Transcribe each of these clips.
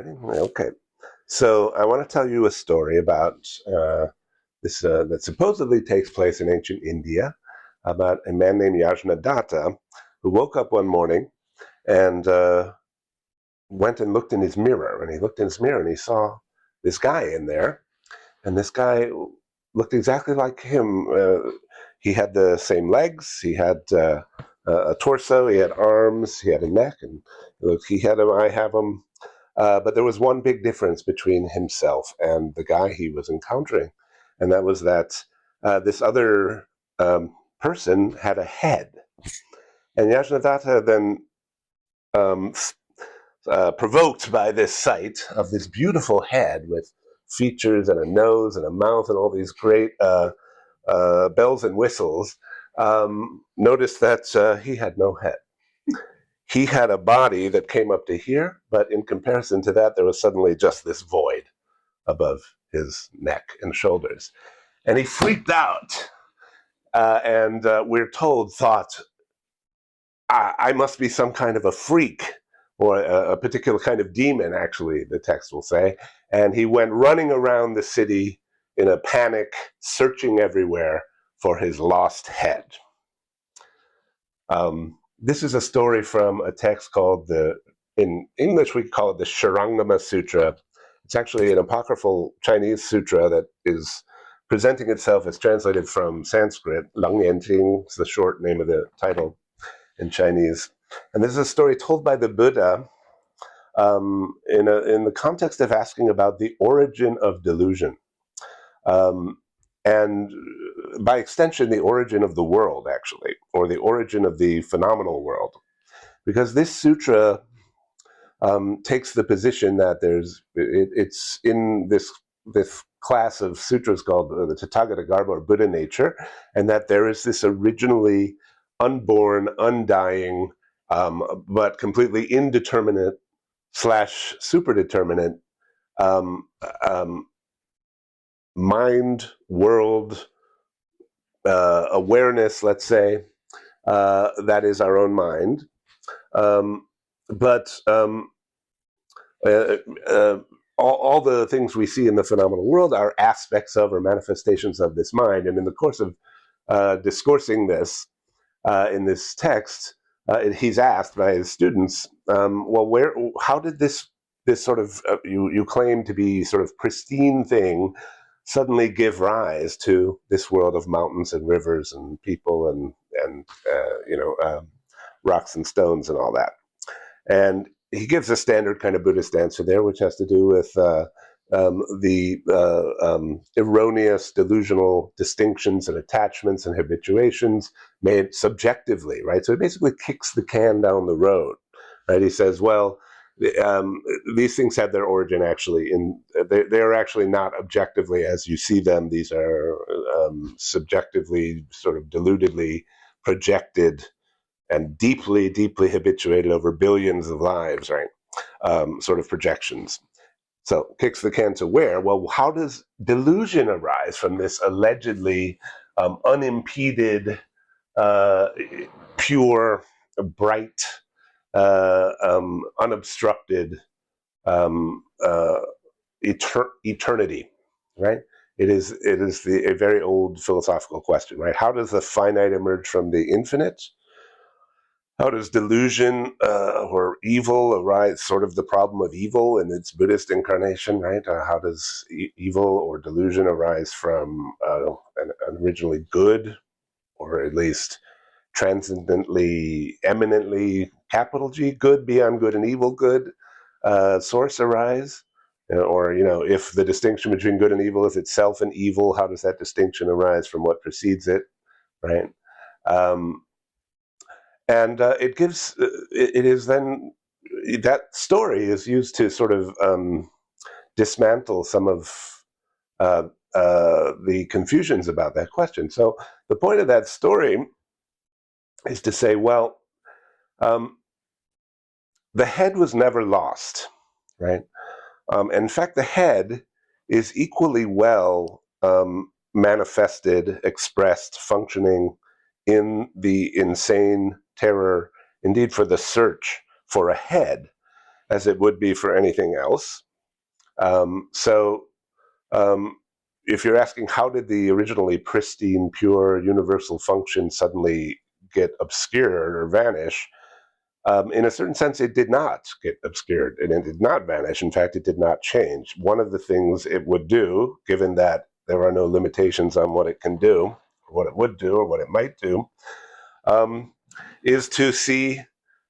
Ready? Okay. So I want to tell you a story about this that supposedly takes place in ancient India, about a man named Yajnadatta who woke up one morning and went and looked in his mirror. And he looked in his mirror and he saw this guy in there. And this guy looked exactly like him. He had the same legs. He had a torso. He had arms. He had a neck. And look, he had him. I have him. But there was one big difference between himself and the guy he was encountering, and that was that this other person had a head. And Yajnadatta then, provoked by this sight of this beautiful head with features and a nose and a mouth and all these great bells and whistles, noticed that he had no head. He had a body that came up to here, but in comparison to that, there was suddenly just this void above his neck and shoulders. And he freaked out, and we're told, thought, I must be some kind of a freak, or a particular kind of demon, actually, the text will say. And he went running around the city in a panic, searching everywhere for his lost head. This is a story from a text called in English we call it the Shurangama Sutra. It's actually an apocryphal Chinese sutra that is presenting itself as translated from Sanskrit. Lang Yanting is the short name of the title in Chinese. And this is a story told by the Buddha in the context of asking about the origin of delusion. And by extension, the origin of the world, actually, or the origin of the phenomenal world. Because this sutra takes the position that it's in this class of sutras called the Tathagata Garbha, or Buddha nature, and that there is this originally unborn, undying, but completely indeterminate / superdeterminate mind, world, awareness, let's say, that is our own mind. But all the things we see in the phenomenal world are aspects of or manifestations of this mind. And in the course of discoursing this in this text, he's asked by his students, well, how did this sort of, you claim to be sort of pristine thing suddenly give rise to this world of mountains and rivers and people and rocks and stones and all that? And he gives a standard kind of Buddhist answer there, which has to do with the erroneous delusional distinctions and attachments and habituations made subjectively, right? So he basically kicks the can down the road, right? He says, well, these things have their origin actually they are actually not objectively as you see them. These are subjectively, sort of deludedly projected and deeply, deeply habituated over billions of lives, right? Sort of projections. So kicks the can to where? Well, how does delusion arise from this allegedly unimpeded, pure, bright, unobstructed eternity, right? It is a very old philosophical question, right? How does the finite emerge from the infinite? How does delusion or evil arise, sort of the problem of evil in its Buddhist incarnation, right? How does evil or delusion arise from an originally good, or at least transcendently, eminently, capital G, good, beyond good and evil good source arise? Or, if the distinction between good and evil is itself an evil, how does that distinction arise from what precedes it, right? And it gives, it is then, that story is used to sort of dismantle some of the confusions about that question. So the point of that story is to say, well, the head was never lost, right? In fact, the head is equally well manifested, expressed, functioning in the insane terror, indeed for the search for a head, as it would be for anything else. So if you're asking how did the originally pristine, pure, universal function suddenly get obscured or vanish, in a certain sense, it did not get obscured, and it did not vanish. In fact, it did not change. One of the things it would do, given that there are no limitations on what it can do, or what it would do, or what it might do, is to see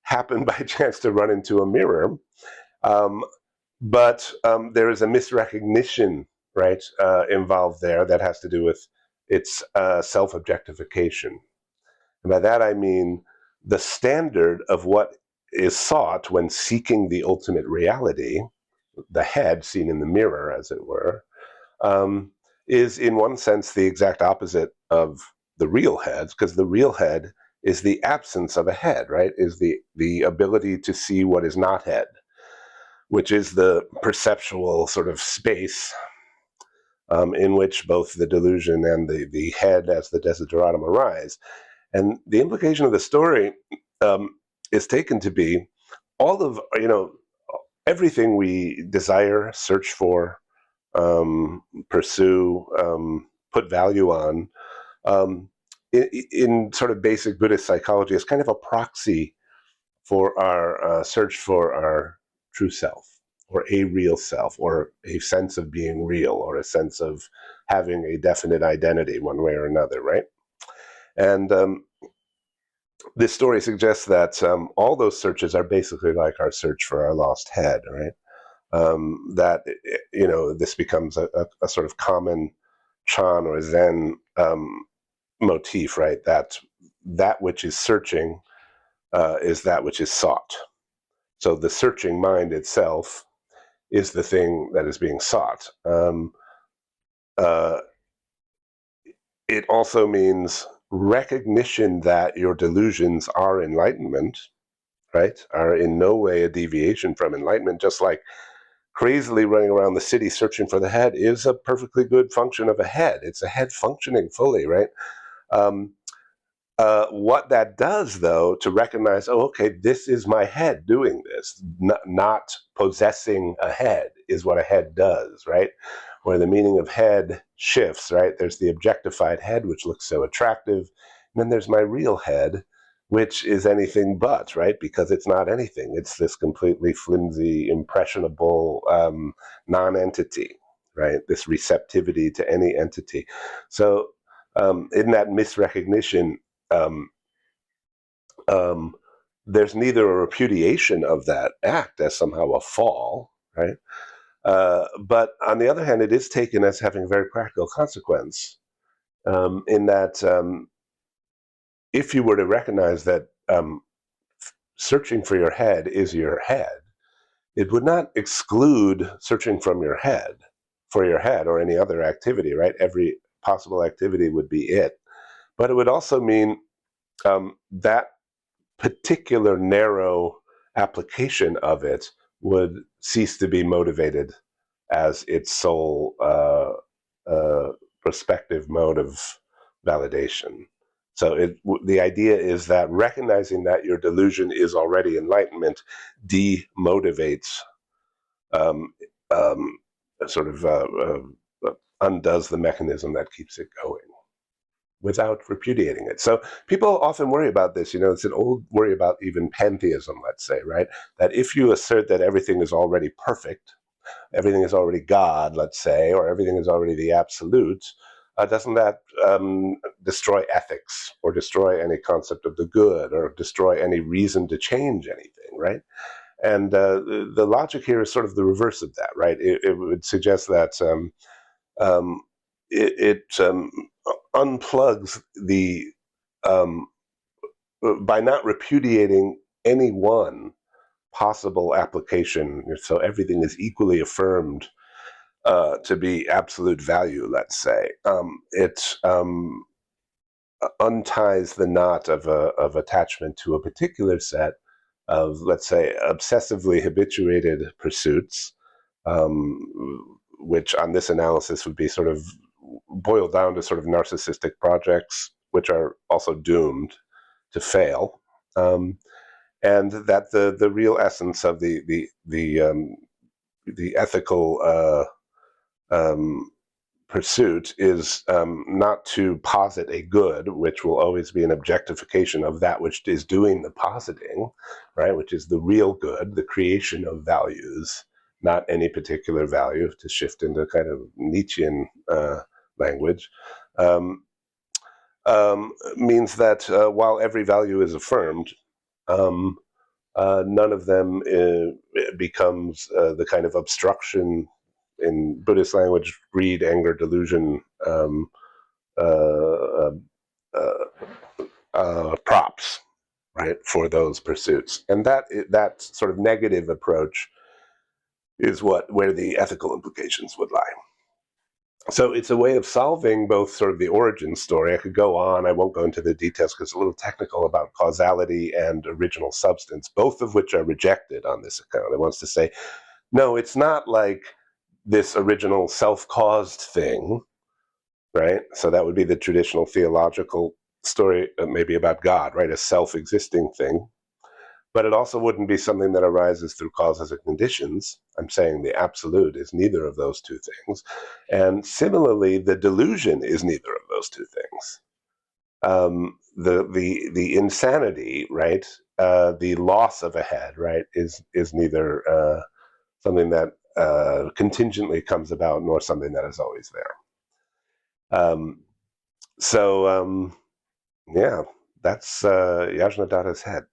happen by chance to run into a mirror. But there is a misrecognition, right, involved there that has to do with its self-objectification. And by that I mean the standard of what is sought when seeking the ultimate reality, the head seen in the mirror, as it were, is in one sense the exact opposite of the real head, because the real head is the absence of a head, right? Is the ability to see what is not head, which is the perceptual sort of space in which both the delusion and the head as the desideratum arise. And the implication of the story is taken to be all of, everything we desire, search for, pursue, put value on, in sort of basic Buddhist psychology is kind of a proxy for our search for our true self, or a real self, or a sense of being real, or a sense of having a definite identity one way or another, right? And this story suggests that all those searches are basically like our search for our lost head, right? That, this becomes a sort of common Chan or Zen motif, right? That which is searching is that which is sought. So the searching mind itself is the thing that is being sought. It also means recognition that your delusions are enlightenment, right? Are in no way a deviation from enlightenment, just like crazily running around the city searching for the head is a perfectly good function of a head. It's a head functioning fully, right? What that does, though, to recognize, okay, this is my head doing this, not possessing a head is what a head does, right? Where the meaning of head shifts, right? There's the objectified head, which looks so attractive. And then there's my real head, which is anything but, right? Because it's not anything. It's this completely flimsy, impressionable non-entity, right? This receptivity to any entity. So in that misrecognition, there's neither a repudiation of that act as somehow a fall, right? But on the other hand, it is taken as having a very practical consequence in that if you were to recognize that searching for your head is your head, it would not exclude searching from your head for your head or any other activity, right? Every possible activity would be it. But it would also mean that particular narrow application of it would cease to be motivated as its sole prospective mode of validation. So the idea is that recognizing that your delusion is already enlightenment demotivates, undoes the mechanism that keeps it going without repudiating it. So people often worry about this. It's an old worry about even pantheism, let's say, right? That if you assert that everything is already perfect, everything is already God, let's say, or everything is already the absolute, doesn't that destroy ethics or destroy any concept of the good or destroy any reason to change anything, right? And the logic here is sort of the reverse of that, right? It would suggest that it unplugs the, by not repudiating any one possible application, so everything is equally affirmed to be absolute value, let's say. It unties the knot of attachment to a particular set of, let's say, obsessively habituated pursuits, which on this analysis would be sort of boiled down to sort of narcissistic projects, which are also doomed to fail. and that the real essence of the ethical pursuit is not to posit a good, which will always be an objectification of that which is doing the positing, right? Which is the real good, the creation of values, not any particular value, to shift into kind of Nietzschean language, means that while every value is affirmed, none of them becomes the kind of obstruction in Buddhist language, greed, anger, delusion, props, right, for those pursuits. And that sort of negative approach is where the ethical implications would lie. So it's a way of solving both sort of the origin story. I could go on. I won't go into the details because it's a little technical about causality and original substance, both of which are rejected on this account. It wants to say, no, it's not like this original self-caused thing, right? So that would be the traditional theological story, maybe about God, right? A self-existing thing. But it also wouldn't be something that arises through causes and conditions. I'm saying the absolute is neither of those two things. And similarly, the delusion is neither of those two things. The insanity, right? The loss of a head, right, is neither something that contingently comes about nor something that is always there. Yeah, that's Yajnadatha's head.